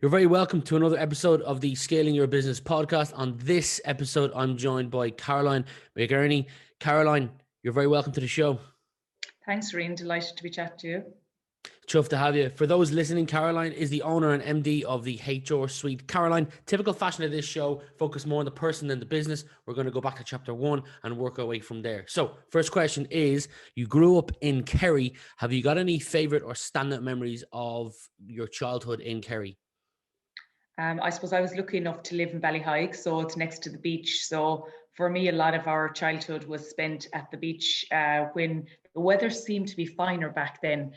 You're very welcome to another episode of the Scaling Your Business podcast. On this episode, I'm joined by Caroline McEnery. Caroline, you're very welcome to the show. Thanks, Rian. Delighted to be chatting to you. Chuffed to have you. For those listening, Caroline is the owner and MD of the HR Suite. Caroline, typical fashion of this show, focus more on the person than the business. We're going to go back to chapter 1 and work our way from there. So, first question is, you grew up in Kerry. Have you got any favorite or standout memories of your childhood in Kerry? I suppose I was lucky enough to live in Ballyheigue, so it's next to the beach. So for me, a lot of our childhood was spent at the beach when the weather seemed to be finer back then.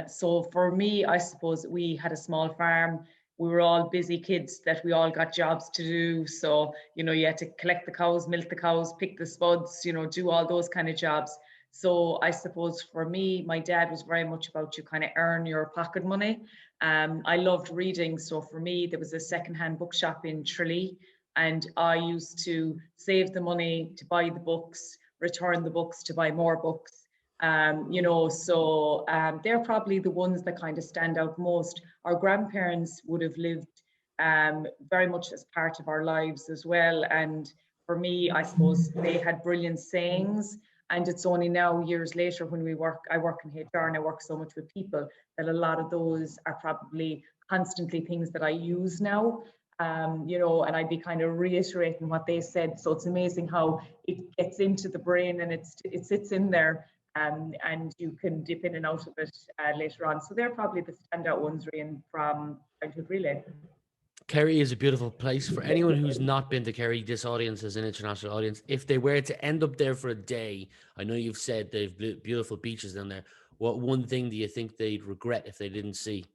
So for me, I suppose we had a small farm. We were all busy kids that we all got jobs to do. So, you had to collect the cows, milk the cows, pick the spuds, do all those kind of jobs. So I suppose for me, my dad was very much about you kind of earn your pocket money. I loved reading. So for me, there was a secondhand bookshop in Tralee, and I used to save the money to buy the books, return the books to buy more books. So they're probably the ones that kind of stand out most. Our grandparents would have lived very much as part of our lives as well. And for me, I suppose they had brilliant sayings. And it's only now, years later, when I work in HR and I work so much with people, that a lot of those are probably constantly things that I use now. And I'd be kind of reiterating what they said. So it's amazing how it gets into the brain and it sits in there, and you can dip in and out of it later on. So they're probably the standout ones, Rian, from childhood, really. Kerry is a beautiful place. For anyone who's not been to Kerry, this audience is an international audience. If they were to end up there for a day, I know you've said they've beautiful beaches down there. What one thing do you think they'd regret if they didn't see?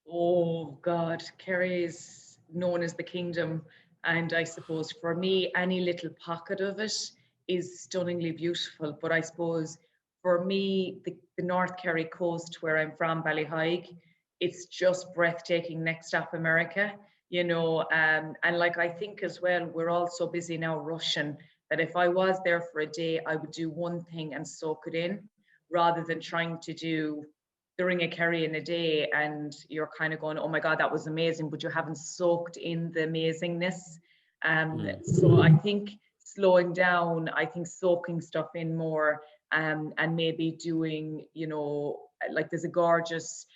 Oh God, Kerry is known as the kingdom. And I suppose for me, any little pocket of it is stunningly beautiful. But I suppose for me, the North Kerry coast, where I'm from, Ballyheigue, it's just breathtaking. Next stop, America, and like I think as well, we're all so busy now rushing that if I was there for a day, I would do one thing and soak it in rather than trying to do the Ring of Kerry in a day and you're kind of going, oh my God, that was amazing, but you haven't soaked in the amazingness. So I think slowing down, I think soaking stuff in more, and maybe doing, like there's a gorgeous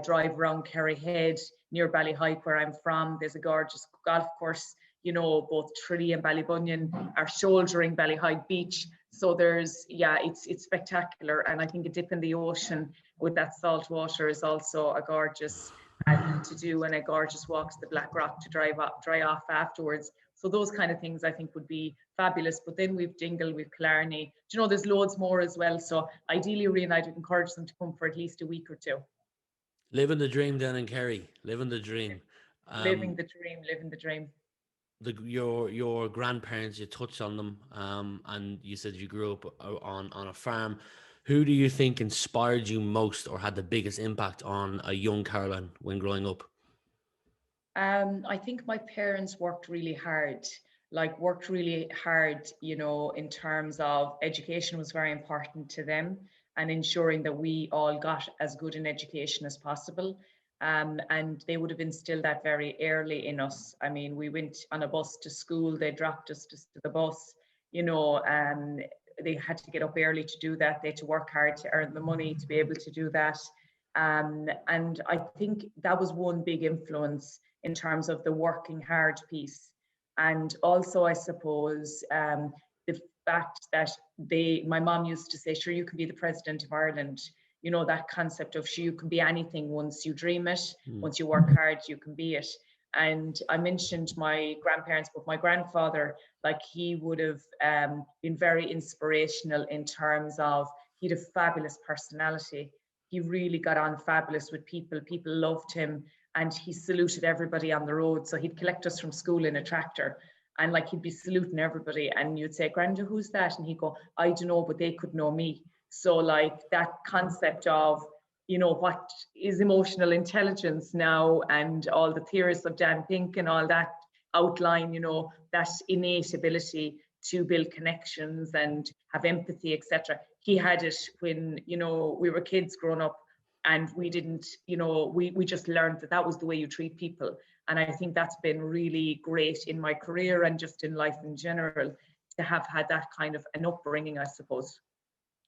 drive around Kerry Head near Ballyheigue where I'm from. There's a gorgeous golf course, both Tralee and Ballybunion are shouldering Ballyheigue Beach. So it's spectacular. And I think a dip in the ocean with that salt water is also a gorgeous thing to do, and a gorgeous walk to the Black Rock to dry off afterwards. So those kind of things I think would be fabulous. But then we've Dingle, we've Killarney. There's loads more as well. So ideally, Rian, I'd encourage them to come for at least a week or two. Living the dream down in Kerry. Living the dream. Living the dream. Your grandparents, you touched on them, and you said you grew up on a farm. Who do you think inspired you most or had the biggest impact on a young Caroline when growing up? I think my parents worked really hard, in terms of education was very important to them, and ensuring that we all got as good an education as possible. And they would have instilled that very early in us. I mean, we went on a bus to school, they dropped us to the bus, they had to get up early to do that. They had to work hard to earn the money to be able to do that. And I think that was one big influence in terms of the working hard piece. And also, I suppose, the fact that my mom used to say, sure, you can be the president of Ireland. That concept of, sure, you can be anything once you dream it, once you work hard, you can be it. And I mentioned my grandparents, but my grandfather, he would have been very inspirational in terms of, he had a fabulous personality. He really got on fabulous with people. People loved him, and he saluted everybody on the road. So he'd collect us from school in a tractor, and he'd be saluting everybody. And you'd say, Granda, who's that? And he'd go, I don't know, but they could know me. So that concept of, what is emotional intelligence now, and all the theories of Dan Pink and all that outline, that innate ability to build connections and have empathy, etc. He had it when, we were kids growing up. And we didn't, we just learned that was the way you treat people. And I think that's been really great in my career and just in life in general, to have had that kind of an upbringing, I suppose.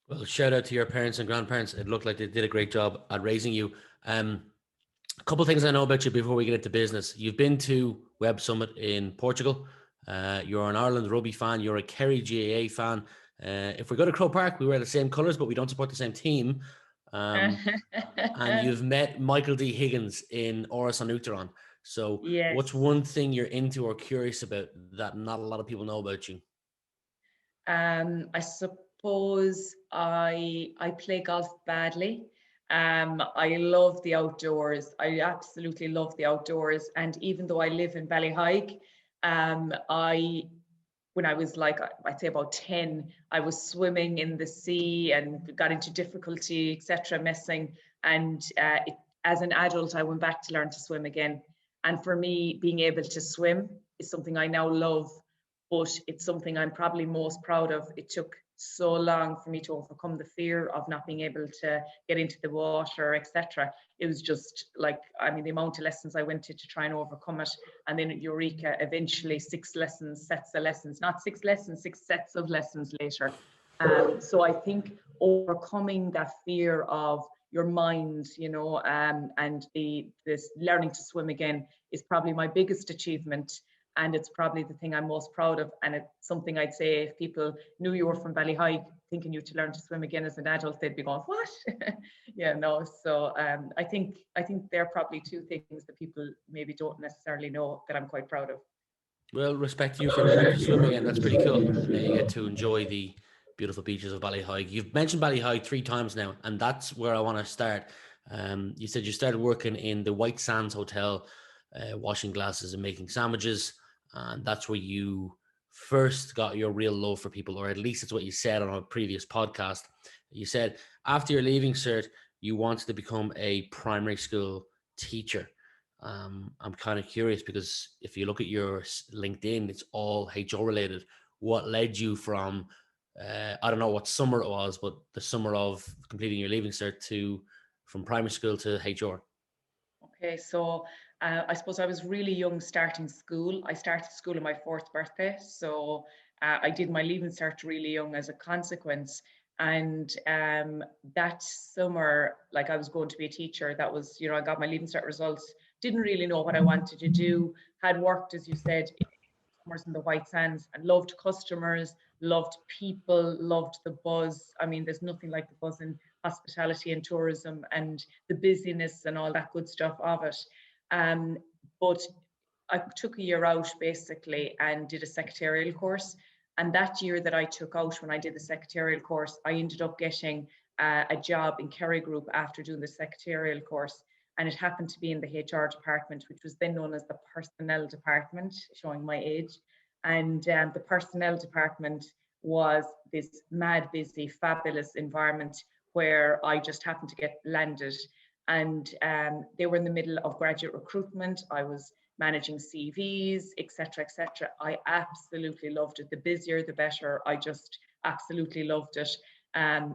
Well, shout out to your parents and grandparents. It looked like they did a great job at raising you. A couple of things I know about you before we get into business. You've been to Web Summit in Portugal. You're an Ireland rugby fan. You're a Kerry GAA fan. If we go to Crow Park, we wear the same colours, but we don't support the same team. And you've met Michael D. Higgins in Oris on Uachtaráin. So Yes. what's one thing you're into or curious about that not a lot of people know about you? I suppose I play golf badly. I love the outdoors. I absolutely love the outdoors. And even though I live in Ballyhaig, when I was like, I'd say about 10, I was swimming in the sea and got into difficulty, etc., messing. And as an adult, I went back to learn to swim again. And for me, being able to swim is something I now love, but it's something I'm probably most proud of. It took so long for me to overcome the fear of not being able to get into the water, etc. It was just like, the amount of lessons I went to try and overcome it. And then at Eureka, eventually 6 lessons, sets of lessons, not 6 lessons, 6 sets of lessons later. So I think overcoming that fear of your mind, and this learning to swim again is probably my biggest achievement. And it's probably the thing I'm most proud of. And it's something I'd say, if people knew you were from Ballyhaig thinking you to learn to swim again as an adult, they'd be going, what? So I think they're probably 2 things that people maybe don't necessarily know that I'm quite proud of. Well, respect you for learning to swim again. That's pretty cool. You get to enjoy the beautiful beaches of Ballyhaig. You've mentioned Ballyhaig 3 times now, and that's where I want to start. You said you started working in the White Sands Hotel, washing glasses and making sandwiches, and that's where you first got your real love for people, or at least it's what you said on a previous podcast. You said after your leaving cert, you wanted to become a primary school teacher. I'm kind of curious because if you look at your LinkedIn, it's all HR related. What led you from, I don't know what summer it was, but the summer of completing your leaving cert from primary school to HR? Okay, so I suppose I was really young starting school. I started school on my 4th birthday. So I did my leaving cert really young as a consequence. And that summer, like, I was going to be a teacher. That was, I got my leaving cert results, didn't really know what I wanted to do, had worked, as you said, in the White Sands, and loved customers, loved people, loved the buzz. There's nothing like the buzz in hospitality and tourism and the busyness and all that good stuff of it. But I took a year out basically and did a secretarial course. And that year that I took out, when I did the secretarial course, I ended up getting a job in Kerry Group after doing the secretarial course. And it happened to be in the HR department, which was then known as the personnel department, showing my age. And the personnel department was this mad busy, fabulous environment where I just happened to get landed. And they were in the middle of graduate recruitment. I was managing CVs, etc., etc. I absolutely loved it. The busier, the better. I just absolutely loved it.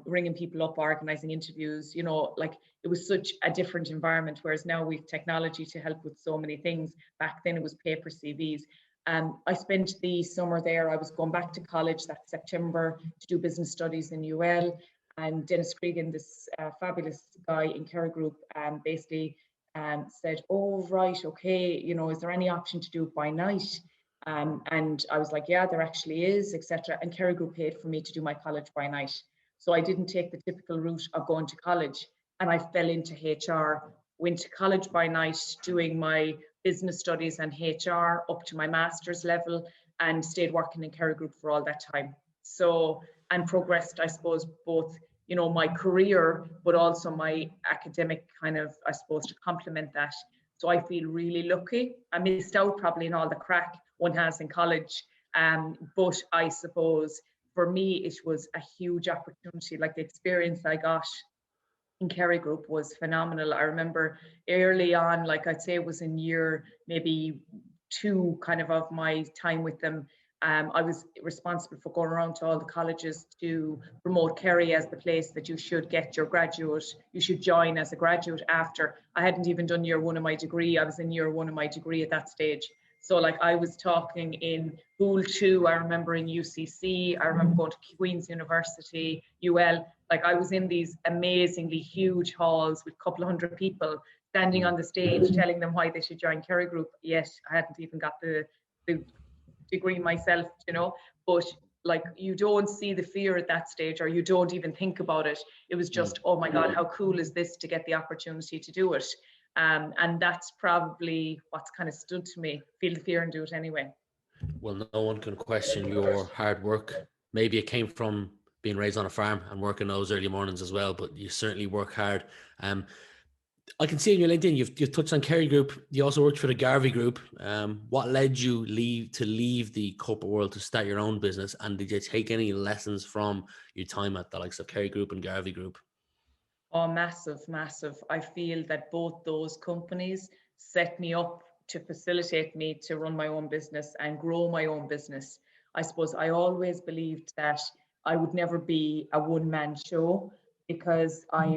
Ringing people up, organizing interviews, like, it was such a different environment, whereas now we've technology to help with so many things. Back then it was paper CVs. I spent the summer there. I was going back to college that September to do business studies in UL. And Dennis Cregan, this fabulous guy in Kerry Group, basically said, oh, right, okay, is there any option to do it by night? And I was like, yeah, there actually is, etc. And Kerry Group paid for me to do my college by night. So I didn't take the typical route of going to college, and I fell into HR, went to college by night, doing my business studies and HR up to my master's level, and stayed working in Kerry Group for all that time. So, and progressed, I suppose, both, my career, but also my academic kind of, I suppose, to complement that. So I feel really lucky. I missed out probably in all the crack one has in college. But I suppose for me, it was a huge opportunity. Like, the experience I got in Kerry Group was phenomenal. I remember early on, like, I'd say it was in year maybe 2 kind of my time with them, I was responsible for going around to all the colleges to promote Kerry as the place that you should get your graduate, you should join as a graduate after. I hadn't even done year one of my degree. I was in year one of my degree at that stage. So like I was talking in Pool 2, I remember in UCC, I remember going to Queen's University, UL. Like I was in these amazingly huge halls with a couple of hundred people standing on the stage telling them why they should join Kerry Group. Yet I hadn't even got the degree myself, you know, but like you don't see the fear at that stage, or you don't even think about it. It was just, oh my God, how cool is this to get the opportunity to do it? And that's probably what's kind of stood to me, feel the fear and do it anyway. Well, no one can question your hard work. Maybe it came from being raised on a farm and working those early mornings as well, but you certainly work hard. I can see in your LinkedIn, you've touched on Kerry Group. You also worked for the Garvey Group. What led you to leave the corporate world to start your own business? And did you take any lessons from your time at the likes of Kerry Group and Garvey Group? Oh, massive, massive. I feel that both those companies set me up to facilitate me to run my own business and grow my own business. I suppose I always believed that I would never be a one-man show, because I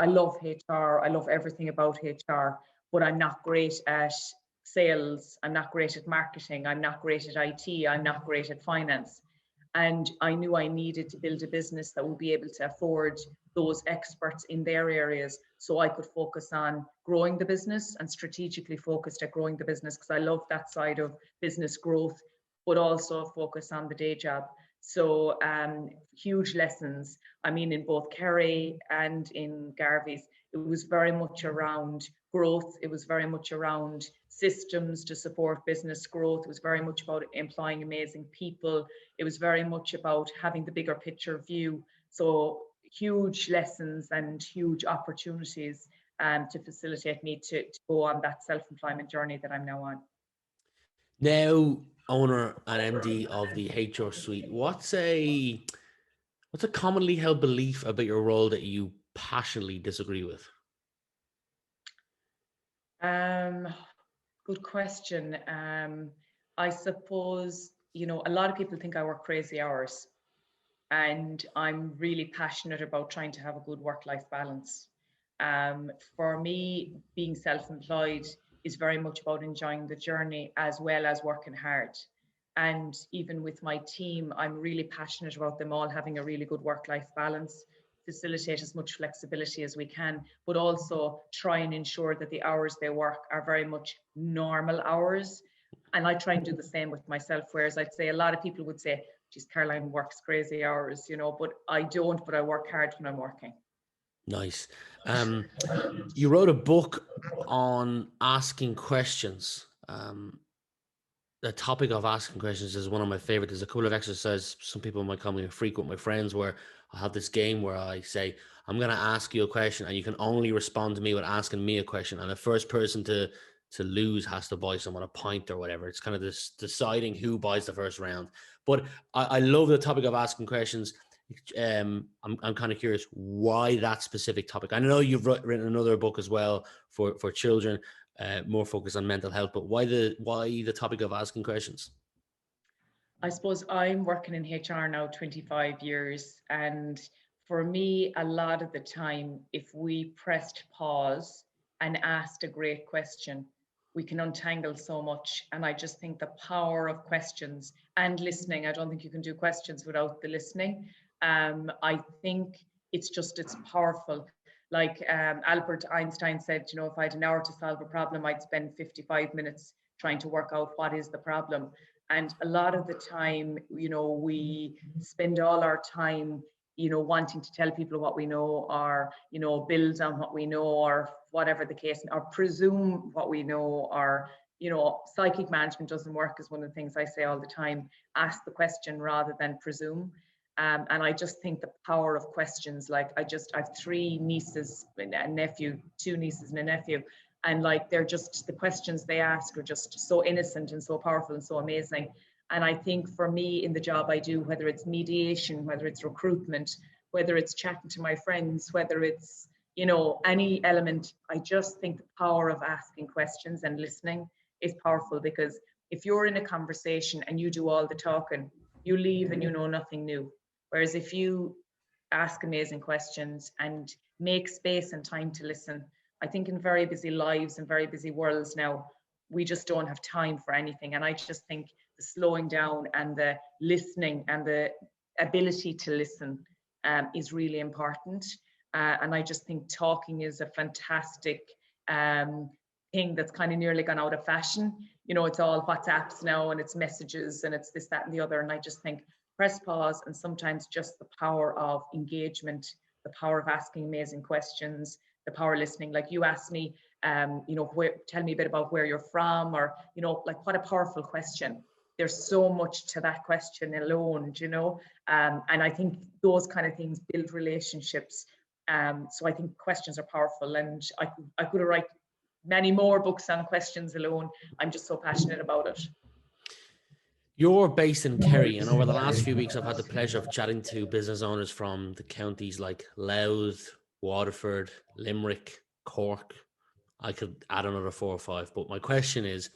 love HR, I love everything about HR, but I'm not great at sales, I'm not great at marketing, I'm not great at IT, I'm not great at finance. And I knew I needed to build a business that would be able to afford those experts in their areas, so I could focus on growing the business and strategically focused at growing the business, because I love that side of business growth, but also focus on the day job. So huge lessons. I mean, in both Kerry and in Garvey's, it was very much around growth. It was very much around systems to support business growth. It was very much about employing amazing people. It was very much about having the bigger picture view. So huge lessons and huge opportunities to facilitate me to go on that self-employment journey that I'm now on. Now, owner and MD of the HR Suite, what's a commonly held belief about your role that you passionately disagree with? Good question. I suppose, you know, a lot of people think I work crazy hours, and I'm really passionate about trying to have a good work-life balance. For me, being self-employed is very much about enjoying the journey as well as working hard. And even with my team, I'm really passionate about them all having a really good work-life balance, facilitate as much flexibility as we can, but also try and ensure that the hours they work are very much normal hours. And I try and do the same with myself, whereas I'd say a lot of people would say, geez, Caroline works crazy hours, you know, but I don't, but I work hard when I'm working. Nice. You wrote a book on asking questions. The topic of asking questions is one of my favorite. There's a couple of exercises. Some people might call me a freak with my friends, where I have this game where I say, I'm going to ask you a question and you can only respond to me with asking me a question. And the first person to lose has to buy someone a pint or whatever. It's kind of this deciding who buys the first round. But I love the topic of asking questions. I'm kind of curious why that specific topic. I know you've written another book as well for children, more focused on mental health, but why the topic of asking questions? I suppose I'm working in HR now 25 years, and for me, a lot of the time, if we pressed pause and asked a great question, we can untangle so much. And I just think the power of questions and listening, I don't think you can do questions without the listening. I think it's powerful. Like Albert Einstein said, you know, if I had an hour to solve a problem, I'd spend 55 minutes trying to work out what is the problem. And a lot of the time, you know, we spend all our time, you know, wanting to tell people what we know, or, you know, build on what we know, or whatever the case, or presume what we know, or, you know, psychic management doesn't work, is one of the things I say all the time. Ask the question rather than presume. And I just think the power of questions, like I have 3 nieces and a nephew, 2 nieces and a nephew, and like they're just, the questions they ask are just so innocent and so powerful and so amazing. And I think for me in the job I do, whether it's mediation, whether it's recruitment, whether it's chatting to my friends, whether it's, you know, any element, I just think the power of asking questions and listening is powerful, because if you're in a conversation and you do all the talking, you leave and you know nothing new. Whereas if you ask amazing questions and make space and time to listen, I think in very busy lives and very busy worlds now, we just don't have time for anything. And I just think the slowing down and the listening and the ability to listen is really important. And I just think talking is a fantastic thing that's kind of nearly gone out of fashion. You know, it's all WhatsApps now and it's messages and it's this, that, and the other. And I just think press pause, and sometimes just the power of engagement, the power of asking amazing questions, the power of listening. Like you asked me, you know, tell me a bit about where you're from, or, you know, like what a powerful question. There's so much to that question alone, you know, and I think those kind of things build relationships. So I think questions are powerful, and I could write many more books on questions alone. I'm just so passionate about it. You're based in Kerry, and over the last few weeks, I've had the pleasure of chatting to business owners from the counties like Louth, Waterford, Limerick, Cork. I could add another 4 or 5, but my question is,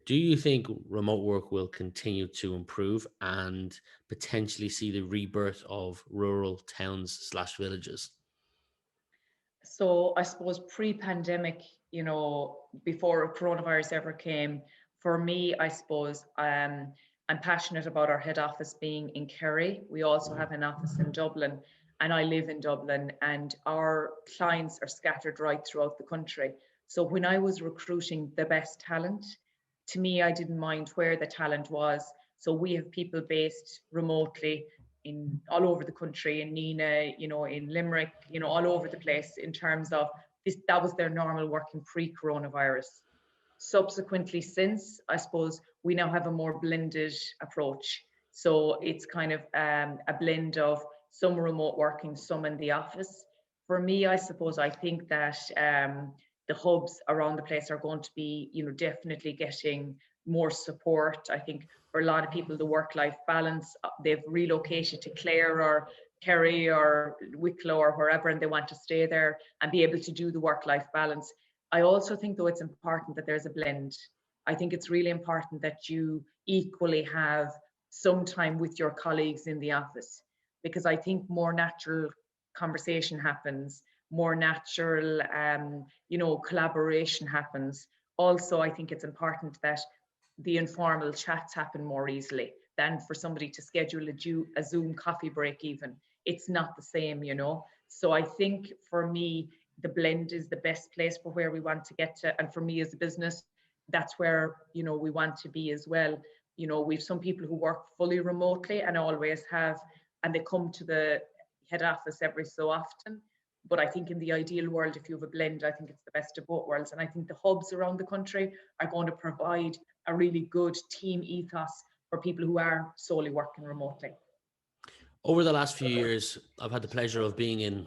do you think remote work will continue to improve and potentially see the rebirth of rural towns/villages? So I suppose pre-pandemic, you know, before coronavirus ever came, for me, I suppose I'm passionate about our head office being in Kerry. We also have an office in Dublin, and I live in Dublin, and our clients are scattered right throughout the country. So when I was recruiting the best talent, to me, I didn't mind where the talent was. So we have people based remotely in all over the country, in Nina, you know, in Limerick, you know, all over the place, in terms of this, that was their normal working pre-coronavirus. Subsequently, since, I suppose we now have a more blended approach. So it's kind of a blend of some remote working, some in the office. For me, I suppose I think that the hubs around the place are going to be, you know, definitely getting more support. I think for a lot of people, the work-life balance, they've relocated to Clare or Kerry or Wicklow or wherever, and they want to stay there and be able to do the work-life balance. I also think, though, it's important that there's a blend. I think it's really important that you equally have some time with your colleagues in the office, because I think more natural conversation happens, more natural, you know, collaboration happens. Also, I think it's important that the informal chats happen more easily than for somebody to schedule a Zoom coffee break even. It's not the same, you know. So I think for me, the blend is the best place for where we want to get to. And for me as a business, that's where, you know, we want to be as well. You know, we've some people who work fully remotely and always have, and they come to the head office every so often. But I think in the ideal world, if you have a blend, I think it's the best of both worlds. And I think the hubs around the country are going to provide a really good team ethos for people who are solely working remotely. Over the last few years, I've had the pleasure of being in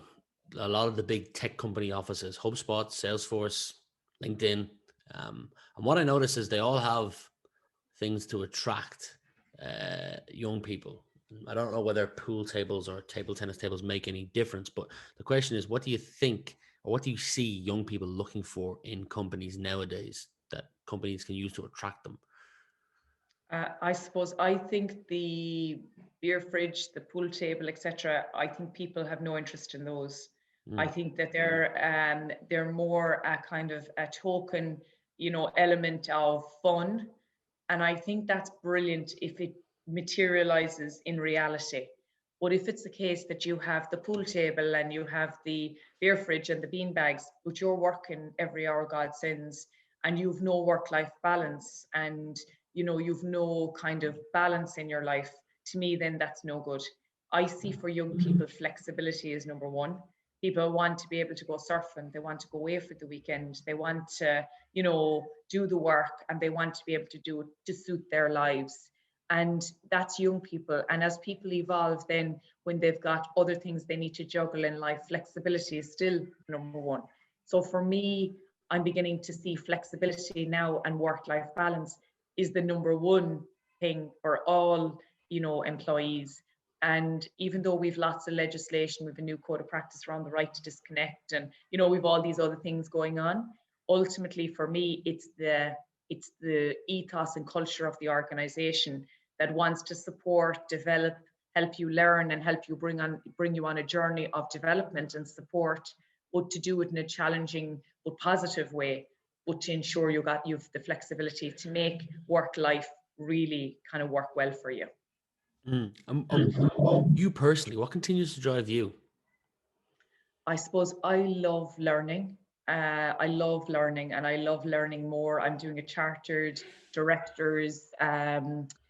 a lot of the big tech company offices, HubSpot, Salesforce, LinkedIn. And what I notice is they all have things to attract young people. I don't know whether pool tables or table tennis tables make any difference, but the question is, what do you think, or what do you see young people looking for in companies nowadays that companies can use to attract them? I suppose I think the beer fridge, the pool table, etc. I think people have no interest in those. I think that they're more a kind of a token, you know, element of fun, and I think that's brilliant if it materializes in reality. But if it's the case that you have the pool table and you have the beer fridge and the bean bags, but you're working every hour God sends, and you've no work-life balance, and you know you've no kind of balance in your life, to me then that's no good. I see for young people flexibility is number one. People want to be able to go surfing, they want to go away for the weekend, they want to, you know, do the work, and they want to be able to do it to suit their lives. And that's young people. And as people evolve, then when they've got other things they need to juggle in life, flexibility is still number one. So for me, I'm beginning to see flexibility now, and work-life balance is the number one thing for all, you know, employees. And even though we've lots of legislation, we've a new code of practice around the right to disconnect, and you know, we've all these other things going on. Ultimately, for me, it's It's the ethos and culture of the organization that wants to support, develop, help you learn, and help you bring you on a journey of development and support, but to do it in a challenging but positive way, but to ensure you've the flexibility to make work life really kind of work well for you. You personally, what continues to drive you? I suppose I love learning. I love learning, and I love learning more. I'm doing a chartered director's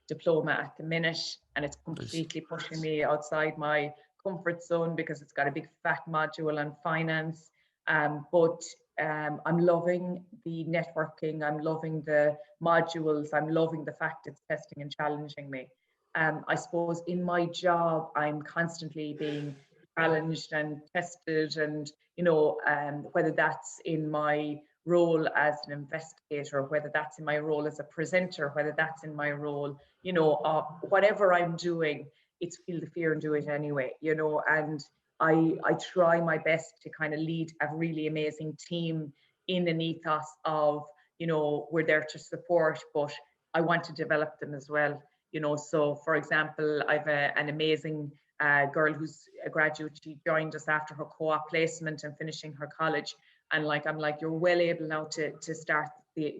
diploma at the minute, and it's completely pushing me outside my comfort zone because it's got a big fat module on finance. But I'm loving the networking. I'm loving the modules. I'm loving the fact it's testing and challenging me. I suppose in my job, I'm constantly being challenged and tested, and whether that's in my role as an investigator, whether that's in my role as a presenter, whether that's in my role, whatever I'm doing, it's feel the fear and do it anyway, and I try my best to kind of lead a really amazing team in an ethos of, we're there to support, but I want to develop them as well. So for example, I've an amazing girl who's a graduate. She joined us after her co-op placement and finishing her college. And I'm like, you're well able now to start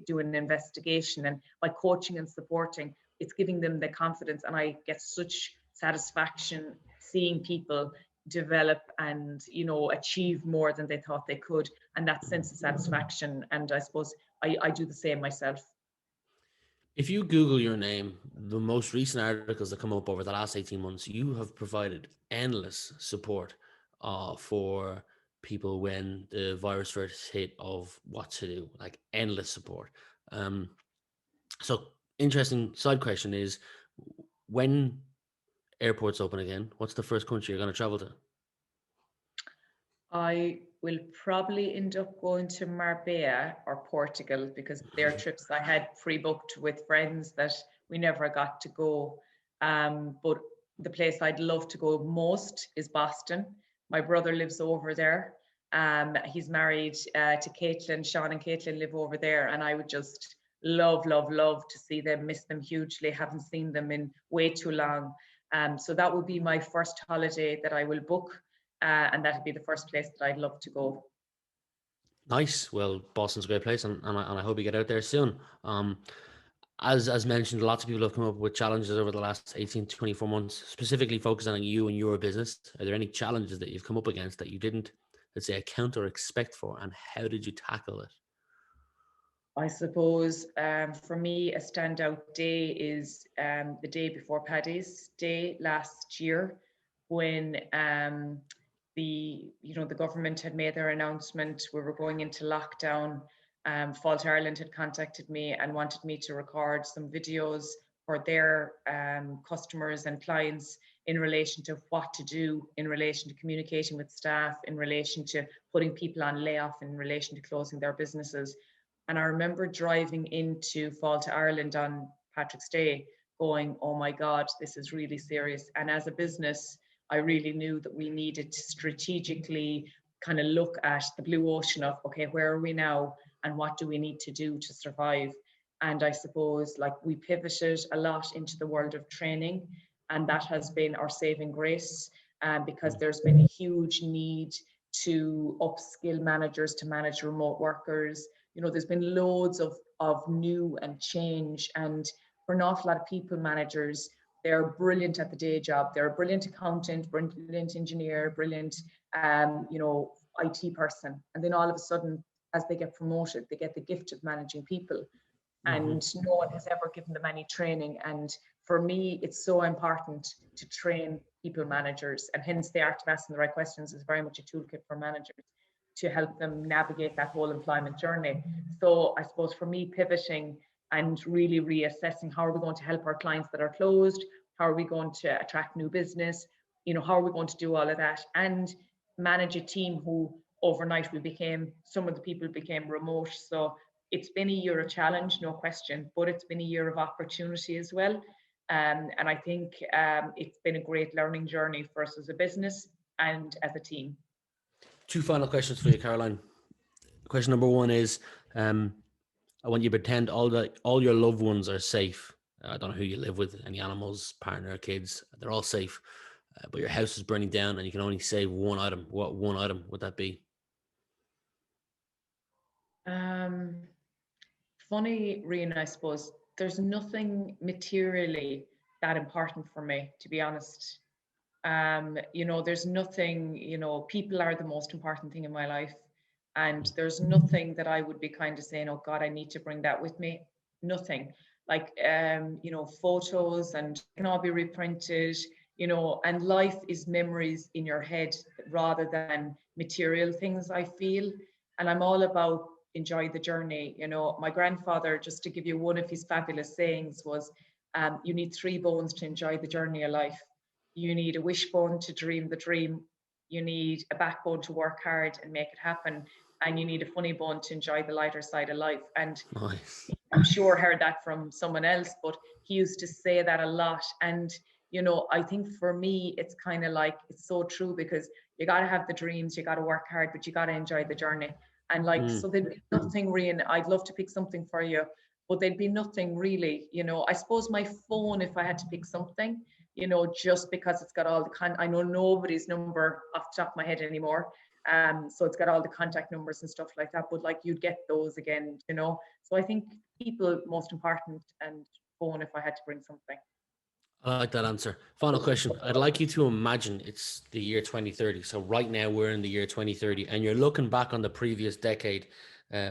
doing an investigation. And by coaching and supporting, it's giving them the confidence. And I get such satisfaction seeing people develop and, achieve more than they thought they could. And that sense of satisfaction. And I suppose I do the same myself. If you Google your name, the most recent articles that come up over the last 18 months, you have provided endless support for people when the virus first hit of what to do, like endless support. So interesting side question is, when airports open again, what's the first country you're going to travel to? I will probably end up going to Marbella or Portugal because they're trips I had pre-booked with friends that we never got to go. But the place I'd love to go most is Boston. My brother lives over there. He's married to Caitlin. Sean and Caitlin live over there, and I would just love, love, love to see them, miss them hugely. Haven't seen them in way too long. So that would be my first holiday that I will book. And that'd be the first place that I'd love to go. Nice. Well, Boston's a great place, and I hope you get out there soon. As mentioned, lots of people have come up with challenges over the last 18 to 24 months, specifically focusing on you and your business. Are there any challenges that you've come up against that you didn't, let's say, account or expect for, and how did you tackle it? I suppose for me, a standout day is the day before Paddy's Day last year, when the government had made their announcement. We were going into lockdown. Fáilte Ireland had contacted me and wanted me to record some videos for their customers and clients in relation to what to do, in relation to communicating with staff, in relation to putting people on layoff, in relation to closing their businesses. And I remember driving into Fáilte Ireland on Patrick's Day going, oh my God, this is really serious. And as a business, I really knew that we needed to strategically kind of look at the blue ocean of, okay, where are we now and what do we need to do to survive? And I suppose we pivoted a lot into the world of training, and that has been our saving grace because there's been a huge need to upskill managers to manage remote workers. There's been loads of new and change, and for an awful lot of people managers, they're brilliant at the day job. They're a brilliant accountant, brilliant engineer, brilliant, IT person. And then all of a sudden, as they get promoted, they get the gift of managing people. And no one has ever given them any training. And for me, it's so important to train people managers. And hence the art of asking the right questions is very much a toolkit for managers to help them navigate that whole employment journey. So I suppose for me, pivoting and really reassessing how are we going to help our clients that are closed, how are we going to attract new business, how are we going to do all of that and manage a team who overnight some of the people became remote. So it's been a year of challenge, no question, but it's been a year of opportunity as well. And I think it's been a great learning journey for us as a business and as a team. Two final questions for you, Caroline. Question number one is, I want you to pretend all your loved ones are safe. I don't know who you live with, any animals, partner, kids. They're all safe, but your house is burning down, and you can only save one item. What one item would that be? Um, Funny, Rian, I suppose there's nothing materially that important for me, to be honest. There's nothing, people are the most important thing in my life. And there's nothing that I would be kind of saying, oh God, I need to bring that with me. Nothing. Like, photos and can all be reprinted, and life is memories in your head rather than material things, I feel. And I'm all about enjoy the journey. My grandfather, just to give you one of his fabulous sayings, was you need three bones to enjoy the journey of life. You need a wishbone to dream the dream. You need a backbone to work hard and make it happen. And you need a funny bone to enjoy the lighter side of life. And Nice. I'm sure heard that from someone else, but he used to say that a lot. And, I think for me, it's kind of like, it's so true because you got to have the dreams, you got to work hard, but you got to enjoy the journey. And like, Mm. so there'd be nothing really, I'd love to pick something for you, but there'd be nothing really, I suppose my phone, if I had to pick something, just because it's got all the I know nobody's number off the top of my head anymore. So it's got all the contact numbers and stuff like that, but like you'd get those again, So I think people most important and phone if I had to bring something. I like that answer. Final question. I'd like you to imagine it's the year 2030. So right now we're in the year 2030 and you're looking back on the previous decade.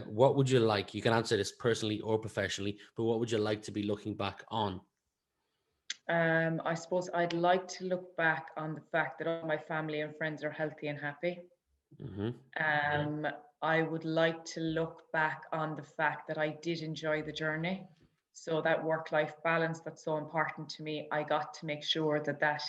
What would you like? You can answer this personally or professionally, but what would you like to be looking back on? I suppose I'd like to look back on the fact that all my family and friends are healthy and happy. Mm-hmm. Um, I would like to look back on the fact that I did enjoy the journey. So that work-life balance that's so important to me, I got to make sure that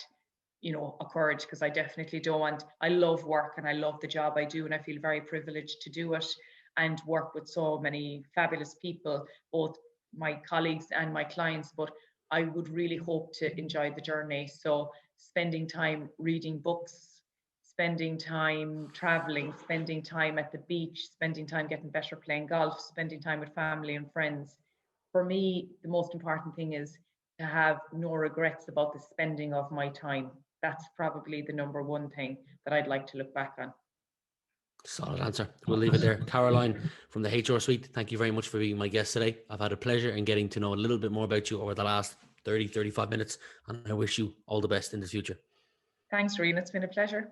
occurred because I definitely don't want, I love work and I love the job I do and I feel very privileged to do it and work with so many fabulous people, both my colleagues and my clients, but I would really hope to enjoy the journey. So spending time reading books, spending time traveling, spending time at the beach, spending time getting better playing golf, spending time with family and friends. For me, the most important thing is to have no regrets about the spending of my time. That's probably the number one thing that I'd like to look back on. Solid answer. We'll leave it there. Caroline from the HR Suite, thank you very much for being my guest today. I've had a pleasure in getting to know a little bit more about you over the last 30, 35 minutes, and I wish you all the best in the future. Thanks, Rian. It's been a pleasure.